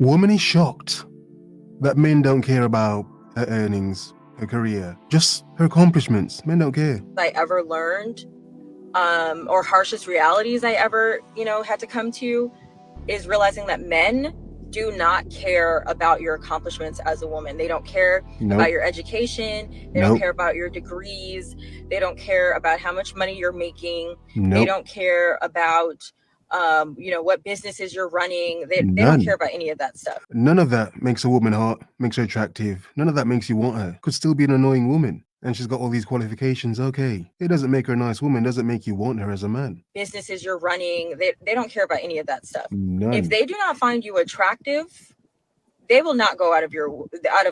Woman is shocked that men don't care about her earnings, her career, just her accomplishments. Men don't care. I ever learned, or harshest realities I ever, had to come to, is realizing that men do not care about your accomplishments as a woman. They don't care about your education. They don't care about your degrees. They don't care about how much money you're making. They don't care about what businesses you're running. They don't care about any of that stuff. None of that makes a woman hot, makes her attractive. None of that makes you want her. Could still be an annoying woman. And she's got all these qualifications. Okay, it doesn't make her a nice woman. Doesn't make you want her as a man. Businesses you're running, they don't care about any of that stuff. None. If they do not find you attractive, they will not go out of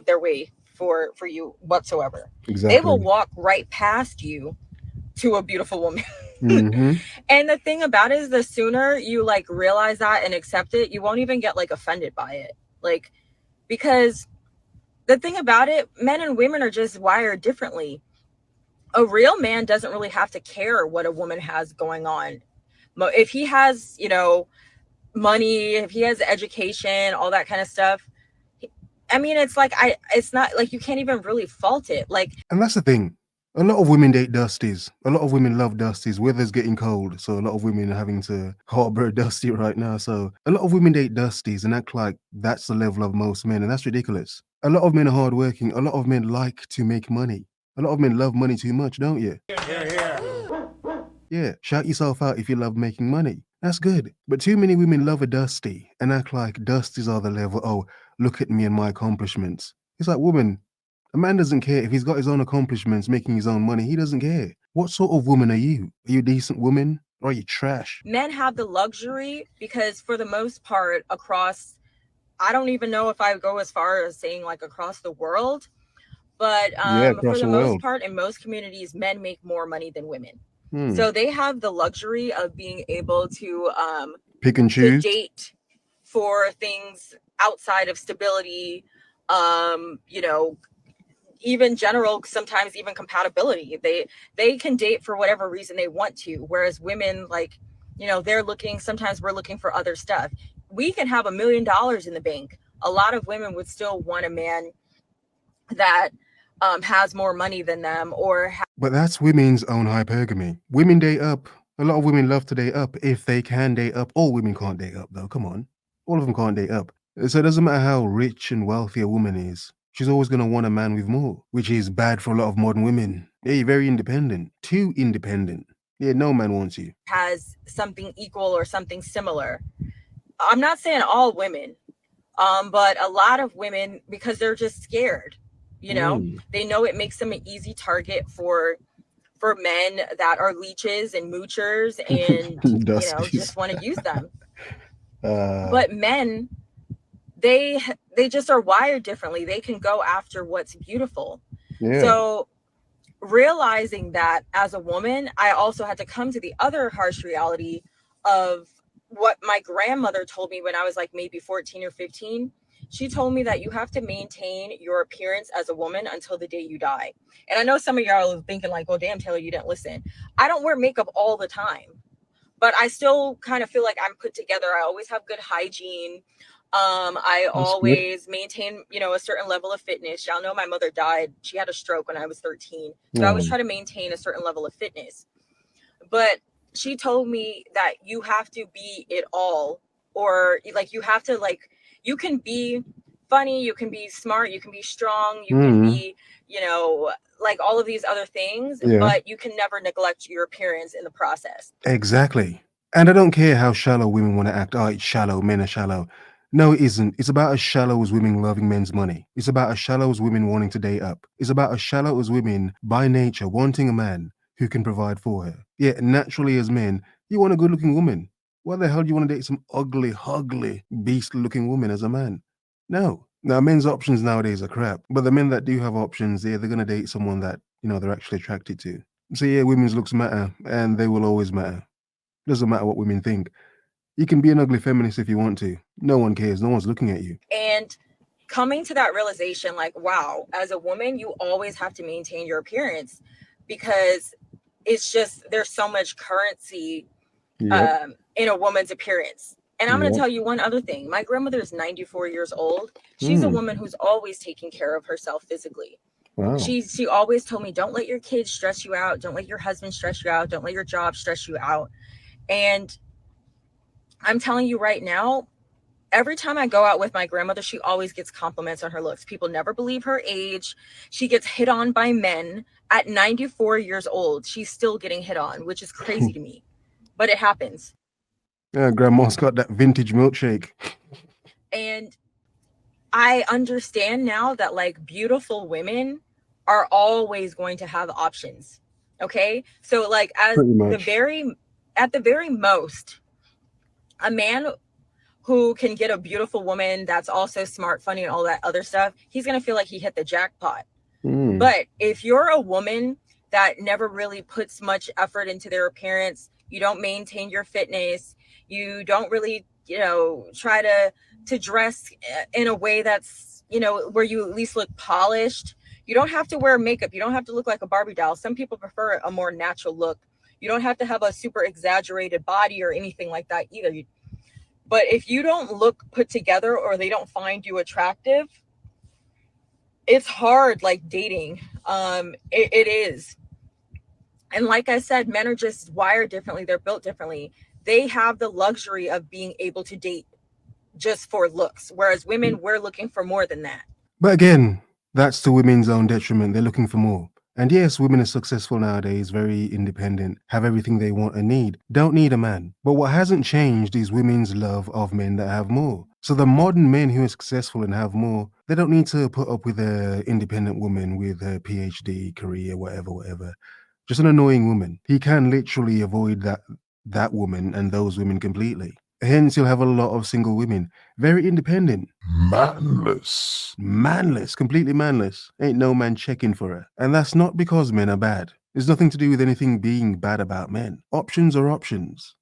their way for you whatsoever. Exactly. They will walk right past you to a beautiful woman. Mm-hmm. And the thing about it is, the sooner you realize that and accept it, you won't even get offended by it. Because the thing about it, men and women are just wired differently. A real man doesn't really have to care what a woman has going on. If he has, money, if he has education, all that kind of stuff, it's not like you can't even really fault it. And that's the thing. A lot of women date dusties. A lot of women love dusties. Weather's getting cold, so a lot of women are having to harbor a dusty right now. So a lot of women date dusties and act like that's the level of most men, and that's ridiculous. A lot of men are hardworking. A lot of men like to make money. A lot of men love money too much, don't you? Yeah, shout yourself out if you love making money. That's good. But too many women love a dusty and act like dusties are the level. Oh, look at me and my accomplishments. It's like, woman, a man doesn't care if he's got his own accomplishments, making his own money. He doesn't care. What sort of woman are you? Are you a decent woman or are you trash? Men have the luxury because for the most part across, I don't even know if I go as far as saying across the world, but for the most part in most communities, men make more money than women. So they have the luxury of being able to pick and choose, to date for things outside of stability, even general, sometimes even compatibility. They can date for whatever reason they want to, whereas women, sometimes we're looking for other stuff. We can have $1 million in the bank. A lot of women would still want a man that has more money than them, but that's women's own hypergamy. Women date up. A lot of women love to date up if they can date up. All women can't date up though. Come on, all of them can't date up. So it doesn't matter how rich and wealthy a woman is. She's always going to want a man with more, which is bad for a lot of modern women. Yeah, you're very independent. Too independent. Yeah, no man wants you. Has something equal or something similar. I'm not saying all women, but a lot of women, because they're just scared. They know it makes them an easy target for men that are leeches and moochers and just want to use them. But men, they just are wired differently. They can go after what's beautiful. Yeah. So realizing that as a woman, I also had to come to the other harsh reality of what my grandmother told me when I was maybe 14 or 15. She told me that you have to maintain your appearance as a woman until the day you die. And I know some of y'all are thinking well, damn, Taylor, you didn't listen. I don't wear makeup all the time, but I still kind of feel like I'm put together. I always have good hygiene. I always maintain, a certain level of fitness. Y'all know my mother died. She had a stroke when I was 13. So I always try to maintain a certain level of fitness. But she told me that you have to be it all, or you have to you can be funny, you can be smart, you can be strong, you can be, all of these other things, but you can never neglect your appearance in the process. Exactly. And I don't care how shallow women want to act. Oh, it's shallow, men are shallow. No, it isn't. It's about as shallow as women loving men's money. It's about as shallow as women wanting to date up. It's about as shallow as women, by nature, wanting a man who can provide for her. Yeah, naturally as men, you want a good-looking woman. Why the hell do you want to date some ugly, beast-looking woman as a man? No. Now, men's options nowadays are crap. But the men that do have options, they're going to date someone that, they're actually attracted to. So yeah, women's looks matter, and they will always matter. Doesn't matter what women think. You can be an ugly feminist if you want to. No one cares. No one's looking at you. And coming to that realization, wow, as a woman, you always have to maintain your appearance because it's just, there's so much currency in a woman's appearance. And I'm going to Yeah. tell you one other thing. My grandmother is 94 years old. She's a Mm. woman who's always taking care of herself physically. Wow. She always told me, don't let your kids stress you out. Don't let your husband stress you out. Don't let your job stress you out. And I'm telling you right now, every time I go out with my grandmother, she always gets compliments on her looks. People never believe her age. She gets hit on by men at 94 years old. She's still getting hit on, which is crazy to me, but it happens. Yeah, grandma's got that vintage milkshake. And I understand now that like beautiful women are always going to have options. Okay? So like Pretty much. at the very most, a man who can get a beautiful woman that's also smart, funny, and all that other stuff, he's going to feel like he hit the jackpot. Mm. But if you're a woman that never really puts much effort into their appearance, you don't maintain your fitness, you don't really, try to dress in a way that's, where you at least look polished. You don't have to wear makeup. You don't have to look like a Barbie doll. Some people prefer a more natural look. You don't have to have a super exaggerated body or anything like that either. But if you don't look put together or they don't find you attractive, it's hard like dating. It is. And like I said, men are just wired differently. They're built differently. They have the luxury of being able to date just for looks, whereas women, we're looking for more than that. But again, that's to women's own detriment. They're looking for more. And yes, women are successful nowadays, very independent, have everything they want and need, don't need a man. But what hasn't changed is women's love of men that have more. So the modern men who are successful and have more, they don't need to put up with an independent woman with a PhD, career, whatever. Just an annoying woman. He can literally avoid that woman and those women completely. Hence, you'll have a lot of single women, very independent, manless, completely manless. Ain't no man checking for her. And that's not because men are bad. It's nothing to do with anything being bad about men. Options are options.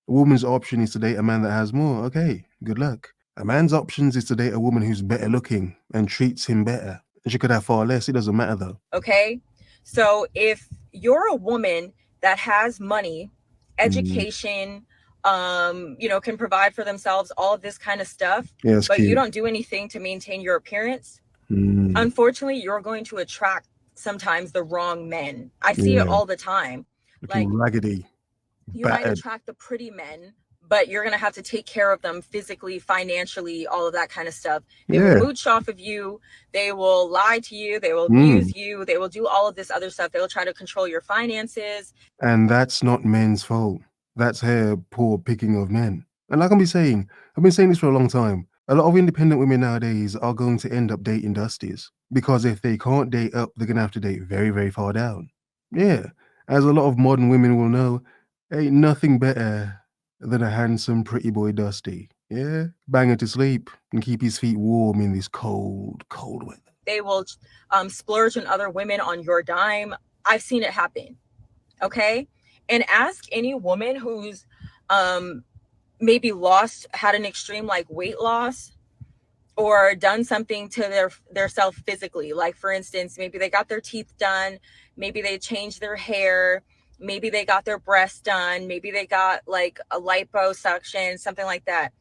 A woman's option is to date a man that has more. Okay, good luck. A man's options is to date a woman who's better looking and treats him better. And she could have far less. It doesn't matter though. Okay. So if you're a woman that has money, education, can provide for themselves, all of this kind of stuff, Yeah, it's but you cute. don't do anything to maintain your appearance, unfortunately, you're going to attract sometimes the wrong men. I see it Yeah, all the time. looking Like raggedy, you might battered. attract the pretty men, but you're going to have to take care of them physically, financially, all of that kind of stuff. They will Yeah. mooch off of you. They will lie to you. They will Mm. abuse you. They will do all of this other stuff. They will try to control your finances. And that's not men's fault. That's her poor picking of men. And like I've been saying this for a long time. A lot of independent women nowadays are going to end up dating dusties because if they can't date up, they're going to have to date very, very far down. Yeah, as a lot of modern women will know, ain't nothing better than a handsome, pretty boy dusty. Yeah, bang her to sleep and keep his feet warm in this cold, cold weather. They will splurge on other women on your dime. I've seen it happen. Okay. And ask any woman who's maybe had an extreme like weight loss or done something to their self physically. Like for instance, maybe they got their teeth done, maybe they changed their hair, maybe they got their breasts done, maybe they got like a liposuction, something like that.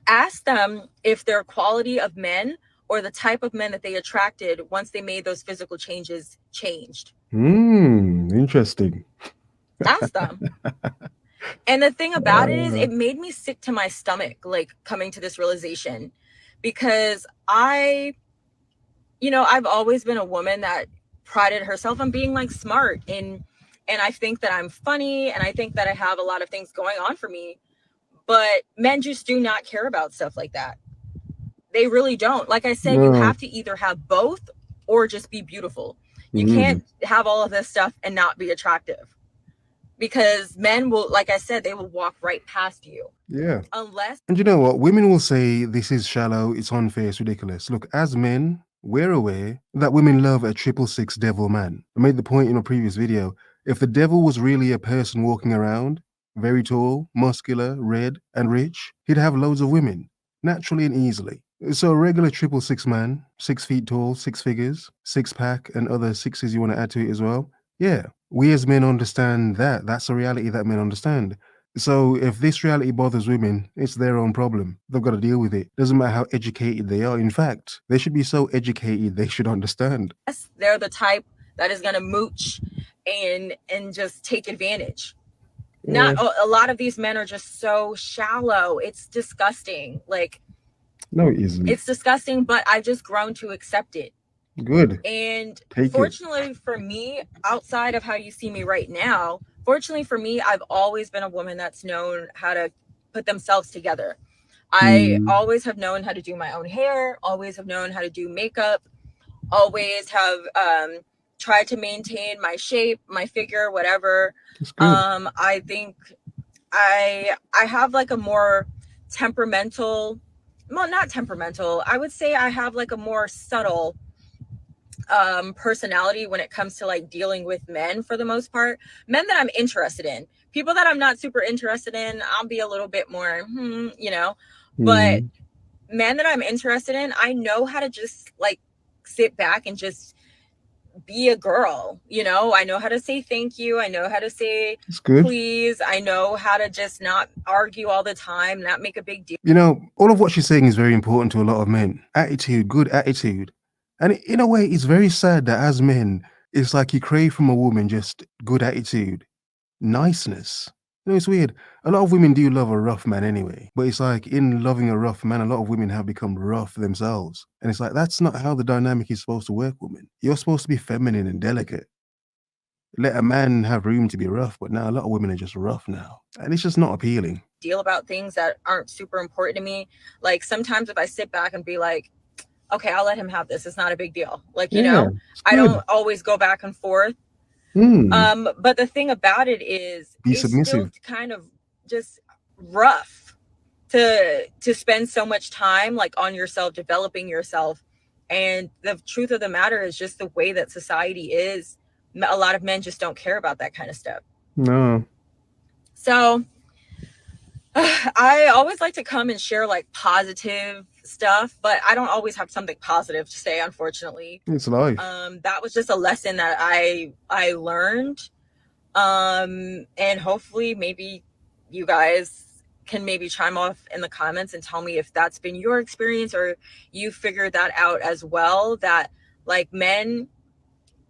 Ask them if their quality of men or the type of men that they attracted once they made those physical changes changed. Interesting. Ask them. And the thing about it is, it made me sick to my stomach, like coming to this realization, because I've always been a woman that prided herself on being like smart and I think that I'm funny and I think that I have a lot of things going on for me, but men just do not care about stuff like that. They really don't. Like I said, you have to either have both or just be beautiful. You can't have all of this stuff and not be attractive. Because men will, like I said, they will walk right past you. Yeah. Unless. And you know what? Women will say this is shallow, it's unfair, it's ridiculous. Look, as men, we're aware that women love a 666 devil man. I made the point in a previous video. If the devil was really a person walking around, very tall, muscular, red, and rich, he'd have loads of women, naturally and easily. So a regular 666 man, 6 feet tall, 6 figures, 6-pack, and other sixes you want to add to it as well. Yeah, we as men understand that. That's a reality that men understand. So if this reality bothers women, it's their own problem. They've got to deal with it. Doesn't matter how educated they are. In fact, they should be so educated they should understand. They're the type that is going to mooch and just take advantage. Yeah. Not a lot of these men are just so shallow. It's disgusting. Like, no, it isn't. It's disgusting, but I've just grown to accept it. Good. And Take fortunately for me, outside of how you see me right now, fortunately for me, I've always been a woman that's known how to put themselves together. I always have known how to do my own hair, always have known how to do makeup, always have tried to maintain my shape, my figure, whatever. That's good. I think I have like a more temperamental, well, not temperamental, I would say I have like a more subtle personality when it comes to like dealing with men. For the most part, men that I'm interested in. People that I'm not super interested in, I'll be a little bit more but men that I'm interested in, I know how to just like sit back and just be a girl. I know how to say thank you, I know how to say please, I know how to just not argue all the time, not make a big deal. All of what she's saying is very important to a lot of men. Attitude, good attitude. And in a way, it's very sad that as men, it's like you crave from a woman just good attitude, niceness. It's weird. A lot of women do love a rough man anyway, but it's like in loving a rough man, a lot of women have become rough themselves. And it's like, that's not how the dynamic is supposed to work, woman. You're supposed to be feminine and delicate. Let a man have room to be rough, but now a lot of women are just rough now. And it's just not appealing. Deal about things that aren't super important to me. Like sometimes if I sit back and be like, okay, I'll let him have this, it's not a big deal. Like, I don't always go back and forth. But the thing about it is, be submissive. Still kind of just rough to spend so much time like on yourself, developing yourself. And the truth of the matter is just the way that society is. A lot of men just don't care about that kind of stuff. No. So I always like to come and share like positive stuff, but I don't always have something positive to say, unfortunately. It's life. That was just a lesson that I learned. And hopefully maybe you guys can maybe chime off in the comments and tell me if that's been your experience or you figured that out as well, that like men,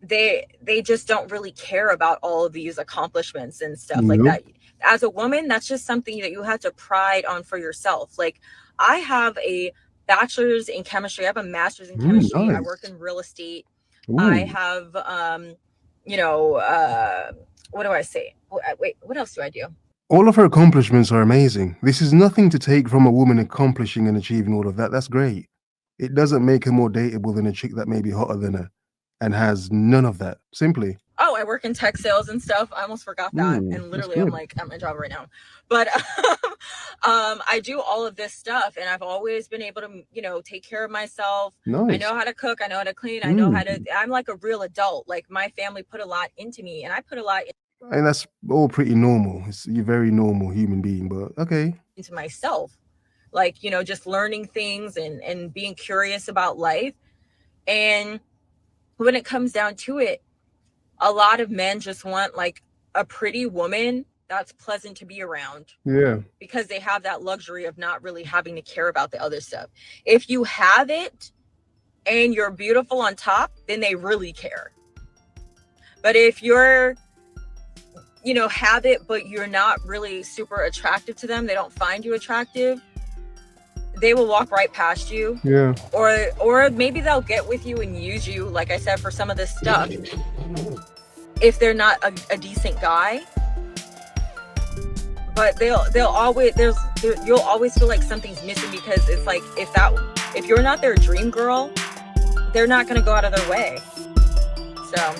they just don't really care about all of these accomplishments and stuff like that. As a woman, that's just something that you have to pride on for yourself. Like I have a bachelor's in chemistry, I have a master's in chemistry. Nice. I work in real estate. I have what do I say? Wait, what else do I do? All of her accomplishments are amazing. This is nothing to take from a woman accomplishing and achieving all of that. That's great. It doesn't make her more dateable than a chick that may be hotter than her and has none of that. Simply. Oh, I work in tech sales and stuff. I almost forgot that. And literally I'm like at my job right now. But I do all of this stuff and I've always been able to, take care of myself. Nice. I know how to cook. I know how to clean. I know how to, I'm like a real adult. Like my family put a lot into me and I put a lot and that's all pretty normal. You're a very normal human being, but okay. Into myself. Like, just learning things and being curious about life. And when it comes down to it, a lot of men just want like a pretty woman that's pleasant to be around. Yeah. Because they have that luxury of not really having to care about the other stuff. If you have it and you're beautiful on top, then they really care. But if you're, have it, but you're not really super attractive to them, they don't find you attractive, they will walk right past you. Yeah. Or maybe they'll get with you and use you, like I said, for some of this stuff. If they're not a decent guy, but they'll always you'll always feel like something's missing because it's like if you're not their dream girl, they're not gonna go out of their way. So